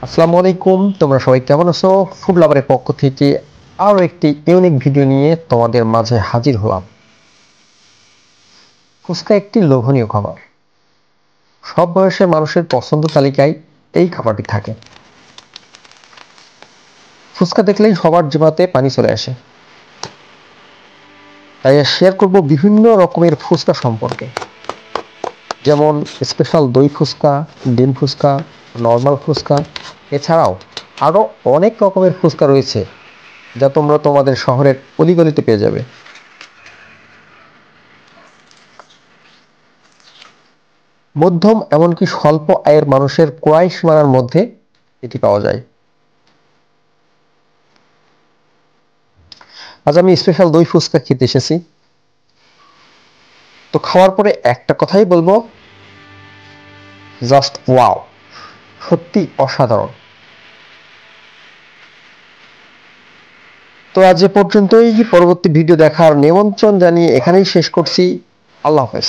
আসসালামু আলাইকুম, তোমরা সবাই কেমন আছো? ফুড লাভারের পক্ষ থেকে আরো একটি ইউনিক ভিডিও নিয়ে তোমাদের মাঝে হাজির হলাম। ফুচকা একটি লোভনীয় খাবার। সব বয়সের মানুষের পছন্দ তালিকায় এই খাবারটি থাকে। ফুচকা দেখলেই সবার জিহ্বাতে পানি চলে আসে। তাই শেয়ার করব বিভিন্ন রকমের ফুচকা সম্পর্কে, যেমন স্পেশাল দই ফুচকা, ডিম ফুচকা, নর্মাল ফুচকা। এছাড়াও আরো অনেক রকমের ফুচকা রয়েছে, যা তোমরা তোমাদের শহরের অলিগলিতে পেয়ে যাবে। মধ্যম এমনকি স্বল্প আয়ের মানুষের ক্রয় সীমানার মধ্যে এটি পাওয়া যায়। আজ আমি স্পেশাল দই ফুচকা খেতে এসেছি। তো খাওয়ার পরে একটা কথাই বলবো, জাস্ট ওয়াও, সত্যি অসাধারণ। তো আজ এ পর্যন্তই। পরবর্তী ভিডিও দেখার নিমন্ত্রণ জানিয়ে এখানেই শেষ করছি। আল্লাহ হাফেজ।